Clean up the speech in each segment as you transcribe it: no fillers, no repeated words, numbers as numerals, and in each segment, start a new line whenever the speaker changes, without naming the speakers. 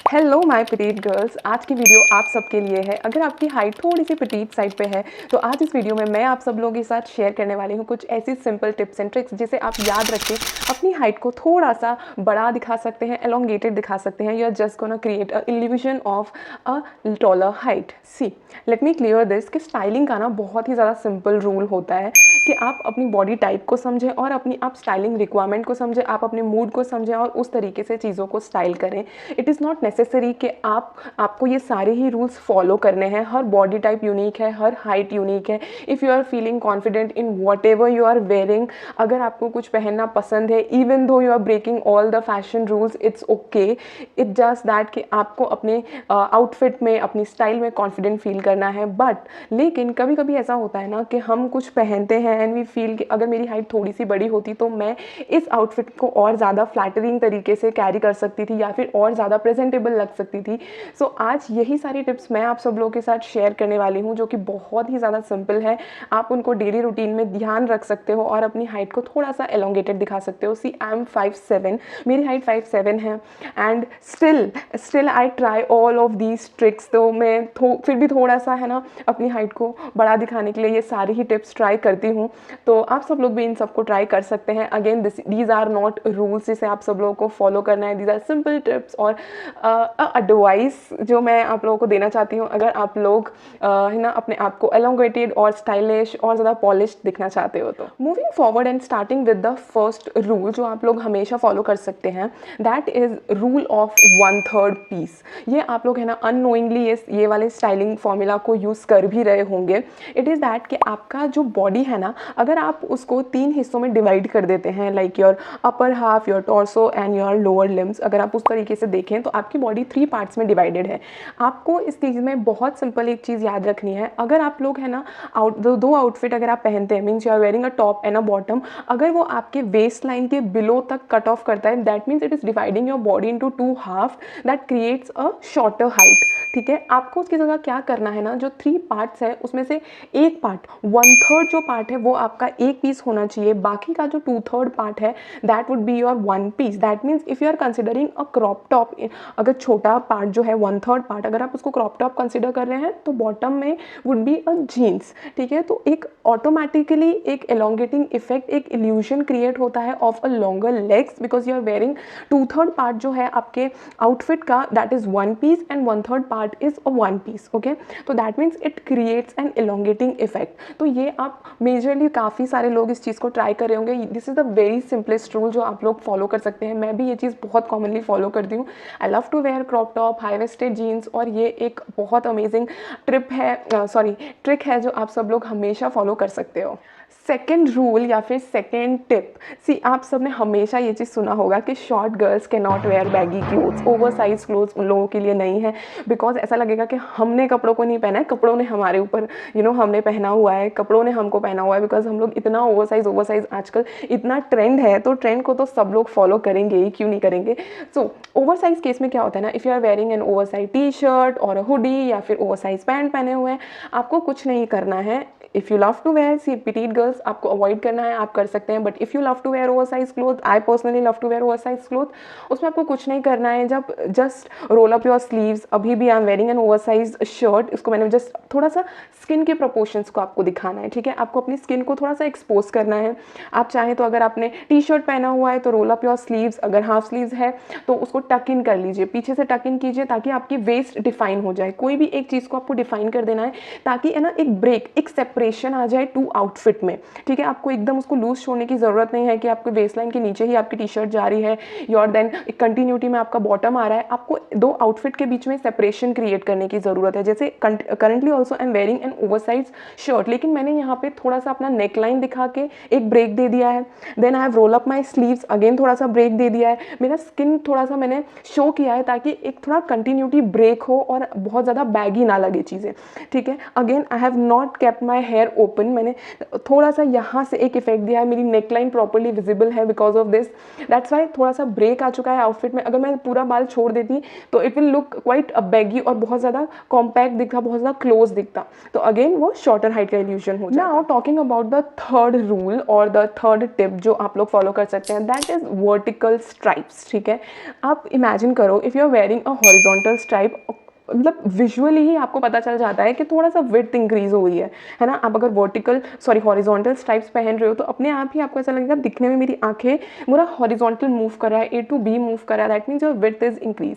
Hello my petite girls. आज की video आप सबके लिए है। अगर आपकी हाइट थोड़ी सी पिटीट साइड पे है तो आज इस वीडियो में मैं आप सब लोगों के साथ शेयर करने वाली हूँ कुछ ऐसी सिंपल टिप्स एंड ट्रिक्स जिसे आप याद रख के अपनी हाइट को थोड़ा सा बड़ा दिखा सकते हैं, एलोंगेटेड दिखा सकते हैं। You are just gonna create a illusion of a taller height. See let me clear this कि स्टाइलिंग का ना बहुत ही ज़्यादा सिंपल रूल होता है कि आप अपनी बॉडी टाइप को समझें और अपनी आप स्टाइलिंग रिक्वायरमेंट को समझें, आप अपने मूड को समझें और उस तरीके से चीज़ों को स्टाइल करें। इट इज़ नॉट नेसेसरी कि आपको ये सारे ही रूल्स फॉलो करने हैं। हर बॉडी टाइप यूनिक है, हर हाइट यूनिक है। If you are feeling confident in whatever you are wearing, अगर आपको कुछ पहनना पसंद है, even though you are breaking all the fashion rules, it's okay. It just that कि आपको अपने आउटफिट में, अपनी स्टाइल में कॉन्फिडेंट फील करना है। बट लेकिन कभी कभी ऐसा होता है ना कि हम कुछ पहनते हैं एंड वी फील कि अगर मेरी हाइट थोड़ी सी बड़ी होती तो मैं इस आउटफिट को और ज़्यादा फ्लैटरिंग तरीके से कैरी कर सकती थी या फिर और ज़्यादा प्रेजेंटेबल लग सकती थी। सो आज यही सारी टिप्स मैं आप सब लोगों के साथ शेयर करने वाली हूँ जो कि बहुत ही ज़्यादा सिंपल है। आप उनको डेली रूटीन में ध्यान रख सकते हो और अपनी हाइट को थोड़ा सा एलोंगेटेड दिखा सकते हो। सी आई एम 5'7", मेरी हाइट 5'7" है and still I try all of these tricks. तो मैं फिर भी थोड़ा सा है ना अपनी हाइट को बड़ा दिखाने के लिए ये सारी ही टिप्स ट्राई करती हूँ। तो आप सब लोग भी इन सबको ट्राई कर सकते हैं। Again these are not rules जिसे आप सब लोगों को फॉलो करना है। दीज आर सिंपल टिप्स और एडवाइस जो मैं आप लोगों को देना चाहती हूँ अगर आप लोग है ना अपने आप को एलोंगेटेड और स्टाइलिश और ज़्यादा पॉलिश्ड दिखना चाहते हो। तो moving forward and starting with the first rule जो आप लोग हमेशा फॉलो कर सकते हैं, that is rule of 1/3 piece. ये आप लोग है ना अननोइंगली ये वाले स्टाइलिंग फॉर्मूला को यूज़ कर भी रहे होंगे। इट इज़ दैट कि आपका जो बॉडी है ना, अगर आप उसको 3 हिस्सों में डिवाइड कर देते हैं, like your upper half, your torso and your lower limbs, अगर आप उस तरीके से देखें तो आपकी बॉडी 3 पार्ट्स में डिवाइडेड है। आपको इस चीज़ में बहुत सिंपल एक चीज़ याद रखनी है। अगर आप लोग है ना दो आउटफिट अगर आप पहनते हैं, means you are wearing a top and a bottom, अगर वो आपके वेस्ट लाइन के बिलो तक कट ऑफ करता है, that means it is dividing your body into 2 half, that creates a shorter height. ठीक है, आपको उसकी जगह क्या करना है ना, जो 3 पार्ट्स है उसमें से एक पार्ट 1/3 जो पार्ट है वो आपका एक पीस होना चाहिए। बाकी का जो 2/3 पार्ट है that would be your 1 piece. That means if you are considering a crop top, अगर छोटा पार्ट जो है 1/3 पार्ट अगर आप उसको क्रॉप टॉप कंसिडर कर रहे हैं तो बॉटम में वुड बी अ जीन्स। ठीक है, तो एक ऑटोमेटिकली एक एलोंगेटिंग इफेक्ट, एक इल्यूजन क्रिएट होता है of a longer legs because you are wearing 2/3 part जो है आपके आउटफिट का, that is 1 piece and 1/3 part is a 1 piece. Okay, तो that means it creates an elongating effect. तो ये आप मेजरली काफ़ी सारे लोग इस चीज़ को ट्राई कर रहे होंगे। This is the very simplest rule जो आप लोग फॉलो कर सकते हैं। मैं भी ये चीज़ बहुत कॉमनली फॉलो करती हूँ। I love to wear crop top, high waisted jeans, और ये एक बहुत अमेजिंग ट्रिक है जो आप सब लोग हमेशा फॉलो कर सकते हो। सेकेंड रूल या फिर सेकेंड टिप, सी आप सब ने हमेशा ये चीज़ सुना होगा कि short girls can not wear baggy clothes. Over size clothes उन लोगों के लिए नहीं है बिकॉज ऐसा लगेगा कि हमने कपड़ों को नहीं पहना है, कपड़ों ने हमारे ऊपर हमने पहना हुआ है, कपड़ों ने हमको पहना हुआ है। बिकॉज हम लोग इतना ओवर साइज आजकल इतना ट्रेंड है, तो ट्रेंड को तो सब लोग फॉलो करेंगे ही, क्यों नहीं करेंगे। सो ओवर साइज केस में क्या होता है ना, if you are wearing an over size T shirt और हुडी या फिर ओवर साइज पैंट पहने हुए हैं, आपको कुछ नहीं करना है। If you love to wear, see petite girls आपको अवॉइड करना है, आप कर सकते हैं। But if you love to wear over size cloth, I personally love to wear over size cloth, उसमें आपको कुछ नहीं करना है। जब just roll up your sleeves, अभी भी I am wearing an over size shirt, इसको मैंने जस्ट थोड़ा सा स्किन के प्रोपोर्शंस को आपको दिखाना है। ठीक है, आपको अपनी स्किन को थोड़ा सा एक्सपोज करना है। आप चाहें तो अगर आपने टी शर्ट पहना हुआ है तो रोल अप योर स्लीव्स, अगर हाफ स्लीव्स है तो उसको टक इन कर लीजिए, पीछे से टक इन कीजिए ताकि आपकी वेस्ट डिफाइन हो जाए। कोई भी एक चीज़ को आपको डिफाइन कर देना है ताकि है ना एक ब्रेक, एक सेपरेशन आ जाए टू आउटफिट में। ठीक है, आपको एकदम उसको लूज छोड़ने की ज़रूरत नहीं है कि आपके वेस्ट लाइन के नीचे ही आपकी टी शर्ट जा रही है और देन एक कंटिन्यूटी में आपका बॉटम आ रहा है। आपको दो आउटफिट के बीच में सेपरेशन क्रिएट करने की ज़रूरत है। जैसे currently also I am wearing an over size shirt, लेकिन मैंने यहाँ पे थोड़ा सा अपना नेक लाइन दिखा के एक ब्रेक दे दिया है। Then I have roll up my sleeves, again थोड़ा सा ब्रेक दे दिया है। मेरा स्किन थोड़ा सा मैंने शो किया है ताकि एक थोड़ा कंटिन्यूटी ब्रेक हो और बहुत ज़्यादा बैगी ना लगे चीज़ें। ठीक है, again I have not kept my hair open, मैंने थोड़ा सा यहाँ से एक इफेक्ट दिया है, मेरी नेकलाइन प्रॉपरली विजिबल है because of this, that's why थोड़ा सा ब्रेक आ चुका है आउटफिट में। अगर मैं पूरा बाल छोड़ देती तो it will look quite baggy और बहुत ज़्यादा कॉम्पैक्ट दिखता, बहुत ज़्यादा क्लोज दिखता, तो अगेन वो शॉर्टर हाइट का इल्यूजन हो जाता है। Now talking about the third rule और द थर्ड टिप जो आप लोग फॉलो कर सकते हैं, दैट इज वर्टिकल स्ट्राइप्स। ठीक है, आप इमेजिन करो if you are wearing a horizontal stripe, मतलब विजुअली ही आपको पता चल जाता है कि थोड़ा सा विड्थ इंक्रीज हुई है ना। आप अगर हॉरिजॉन्टल स्ट्राइप्स पहन रहे हो तो अपने आप ही आपको ऐसा लगेगा दिखने में मेरी आंखें पूरा हॉरिजॉन्टल मूव कर रहा है, A to B मूव कर रहा है, that means your width is increase.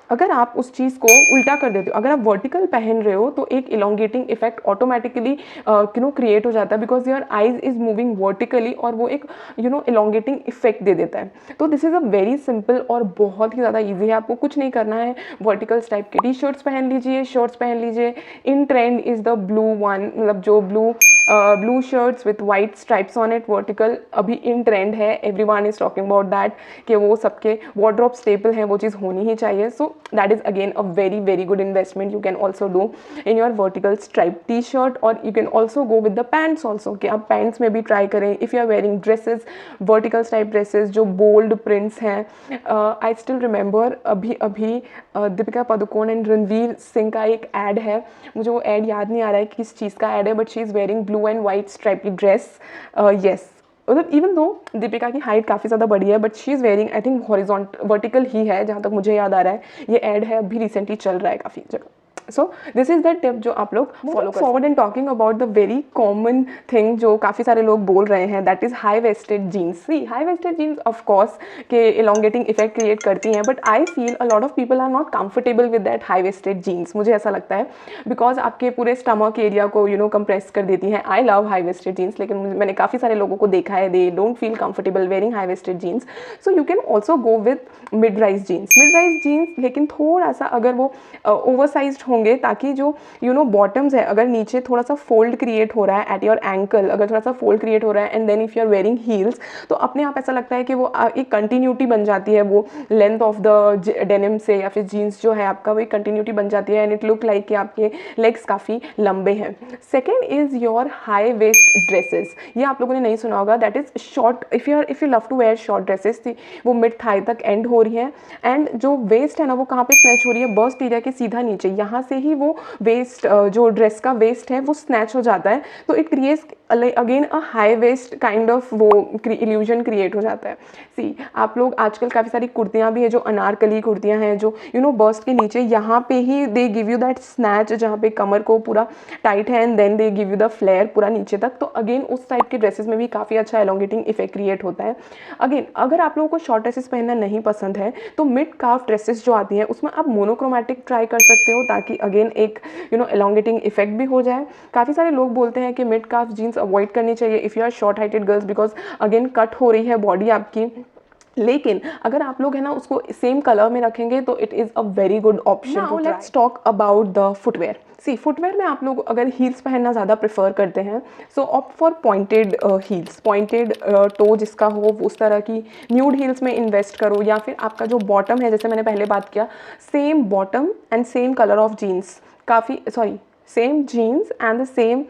अगर आप उस चीज़ को उल्टा कर देते हो, अगर आप वर्टिकल पहन रहे हो तो एक इलोंगेटिंग इफेक्ट ऑटोमेटिकली क्रिएट हो जाता है because your eyes is moving vertically और वो एक इलोंगेटिंग इफेक्ट दे देता है। तो this is a very simple और बहुत ही ज़्यादा ईजी है, आपको कुछ नहीं करना है। वर्टिकल टाइप के टी शर्ट्स पहन लीजिए, शर्ट्स पहन लीजिए। इन trend is the blue one, मतलब जो blue shirts with white stripes on it, vertical अभी इन ट्रेंड है, everyone is talking about that कि वो सबके वार्डरोब स्टेपल है, वो चीज़ होनी ही चाहिए। सो that is again a very good investment you can also do in your vertical stripe t-shirt, or you can also go with the pants also कि आप pants में भी try करें। if you are wearing dresses, vertical stripe dresses जो bold prints हैं, I still remember अभी Deepika Padukone and Ranveer Singh का एक ad है, मुझे वो ad याद नहीं आ रहा है किस चीज़ का ad है, but she is wearing blue and white stripy dress. Yes, मतलब इवन दो दीपिका की हाइट काफ़ी ज़्यादा बड़ी है but she is wearing I think vertical ही है जहाँ तक मुझे याद आ रहा है। ये ऐड है, अभी रिसेंटली चल रहा है काफ़ी जगह। So this is the tip जो आप लोग follow forward and talking about the very common thing जो काफ़ी सारे लोग बोल रहे हैं, that is high waisted jeans. See, high waisted jeans of course के इलोंगेटिंग इफेक्ट क्रिएट करती हैं, but I feel a lot of people are not comfortable with that high waisted jeans. मुझे ऐसा लगता है बिकॉज आपके पूरे स्टमक एरिया को कंप्रेस कर देती हैं। I love high waisted jeans, लेकिन मैंने काफ़ी सारे लोगों को देखा है, they don't feel comfortable wearing high waisted jeans. So you can also go with mid rise jeans, लेकिन थोड़ा सा अगर वो ओवरसाइज्ड होंगे ताकि जो बॉटम्स है, अगर नीचे थोड़ा सा फोल्ड क्रिएट हो रहा है एट योर एंकल, अगर थोड़ा सा फोल्ड क्रिएट हो रहा है and then if you are wearing heels, तो अपने आप ऐसा लगता है कि वो एक कंटिन्यूटी बन जाती है, वो लेंथ ऑफ द डेनिम से या फिर जीन्स जो है आपका, वो एक कंटिन्यूटी बन जाती है एंड इट लुक लाइक कि आपके लेग्स काफ़ी लंबे हैं। Second is your high waist dresses. ये आप लोगों ने नहीं सुना होगा, that is short, if you love to wear short dresses, वो मिड थाई तक एंड हो रही है एंड जो वेस्ट है ना वो कहाँ पे स्नैच हो रही है, बस्ट एरिया के सीधा नीचे, यहाँ से ही वो वेस्ट जो ड्रेस का वेस्ट है वो स्नैच हो जाता है। तो it creates again a high waist kind of वो इल्यूजन क्रिएट हो जाता है। सी, आप लोग आजकल काफ़ी सारी कुर्तियाँ भी है जो अनारकली कुर्तियाँ हैं जो बस्ट के नीचे यहाँ पे ही they give you that snatch, जहाँ पे कमर को पूरा टाइट है and then they give you the flare पूरा नीचे तक। तो अगेन उस टाइप के ड्रेसेस में भी काफ़ी अच्छा एलोंगेटिंग इफेक्ट क्रिएट होता है। अगेन अगर आप लोगों को शॉर्ट ड्रेसेस पहनना नहीं पसंद है तो मिड काफ ड्रेसेस जो आती हैं उसमें आप मोनोक्रोमैटिक ट्राई कर सकते हो, ताकि अगेन एक एलोंगेटिंग इफेक्ट भी हो जाए। काफ़ी सारे लोग बोलते हैं कि मिड काफ जीन्स अवॉइड करनी चाहिए if you are short heighted girls, because again cut हो रही है बॉडी आपकी। लेकिन अगर आप लोग है ना उसको सेम कलर में रखेंगे तो it is a very good option. Now let's talk about the footwear. See, footwear में आप लोग अगर हील्स पहनना ज़्यादा प्रेफर करते हैं so opt for pointed heels, pointed toe जिसका हो उस तरह की न्यूड हील्स में इन्वेस्ट करो, या फिर आपका जो बॉटम है, जैसे मैंने पहले बात किया, same bottom and same colour of jeans, same jeans and the same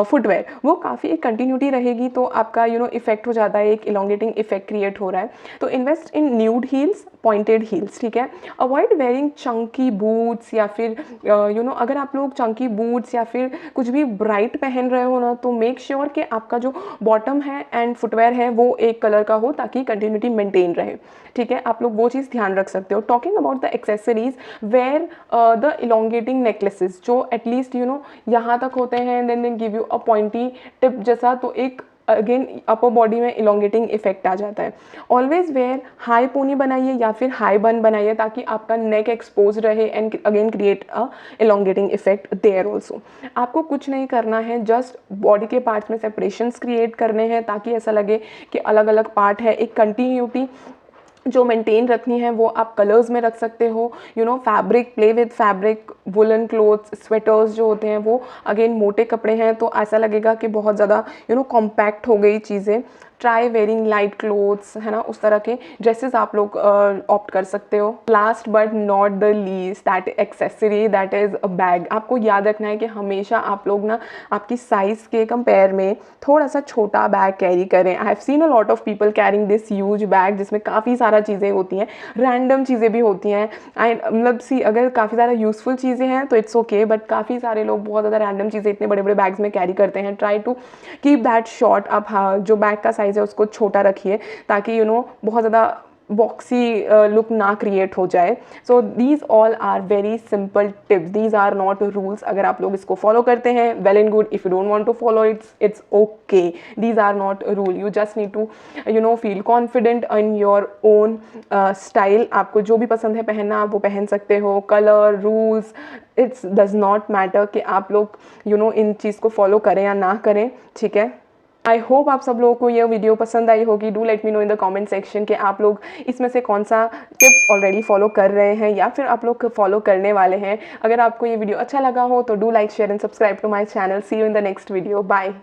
footwear, वो काफ़ी एक कंटिन्यूटी रहेगी। तो आपका इफेक्ट हो जाता है, एक इलोंगेटिंग इफेक्ट क्रिएट हो रहा है। तो invest in nude heels, pointed heels, ठीक है। अवॉइड वेयरिंग चंकी बूट्स, या फिर अगर आप लोग चंकी बूट्स या फिर कुछ भी ब्राइट पहन रहे हो ना, तो मेक श्योर कि आपका जो बॉटम है एंड फुटवेयर है वो एक कलर का हो ताकि कंटिन्यूटी मेंटेन रहे, ठीक है। आप लोग वो चीज़ ध्यान रख सकते हो। Talking about the accessories, wear the elongating necklaces जो एटलीस्ट यहाँ तक होते हैं, then give you a pointy tip जैसा, तो एक अगेन अपर बॉडी में इलोंगेटिंग इफेक्ट आ जाता है। ऑलवेज वेयर हाई पोनी बनाइए या फिर हाई बन बनाइए ताकि आपका नेक एक्सपोज रहे and again create a elongating effect there also. आपको कुछ नहीं करना है, जस्ट बॉडी के पार्ट्स में सेपरेशंस क्रिएट करने हैं ताकि ऐसा लगे कि अलग अलग पार्ट है। एक कंटिन्यूटी जो मेंटेन रखनी है वो आप कलर्स में रख सकते हो, fabric, play with fabric, woollen clothes, sweaters जो होते हैं वो अगेन मोटे कपड़े हैं तो ऐसा लगेगा कि बहुत ज़्यादा कॉम्पैक्ट हो गई चीज़ें। ट्राई वेयरिंग लाइट क्लोथ्स, है ना, उस तरह के ड्रेसेस आप लोग ऑप्ट कर सकते हो। Last but not the least, that accessory, that is a bag. आपको याद रखना है कि हमेशा आप लोग ना आपकी साइज़ के कंपेयर में थोड़ा सा छोटा बैग कैरी करें। I have seen a lot of people carrying this huge bag जिसमें काफ़ी सारा चीज़ें होती हैं, रैंडम चीज़ें भी होती हैं। मतलब सी अगर काफ़ी ज़्यादा यूज़फुल चीज़ें हैं तो इट्स ओके, बट काफ़ी सारे लोग बहुत ज़्यादा रैंडम चीज़ें इतने बड़े बड़े बैग्स में कैरी करते हैं। Try to keep that short. आप हाँ जो बैग का साइज़ है उसको छोटा रखिए ताकि बहुत ज़्यादा बॉक्सी लुक ना क्रिएट हो जाए। So these all are very simple tips, these are not rules. अगर आप लोग इसको फॉलो करते हैं well and good, if you don't want to follow it's okay. These are not rule, you just need to feel confident in your own style. आपको जो भी पसंद है पहनना आप वो पहन सकते हो। Colour, rules, it's does not matter कि आप लोग इन चीज़ को फॉलो करें या ना करें, ठीक है। आई होप आप सब लोगों को ये वीडियो पसंद आई होगी। Do let me know in the comment section कि आप लोग इसमें से कौन सा टिप्स ऑलरेडी फॉलो कर रहे हैं या फिर आप लोग फॉलो करने वाले हैं। अगर आपको ये वीडियो अच्छा लगा हो तो do like, share and subscribe to my channel. See you in the next video. Bye.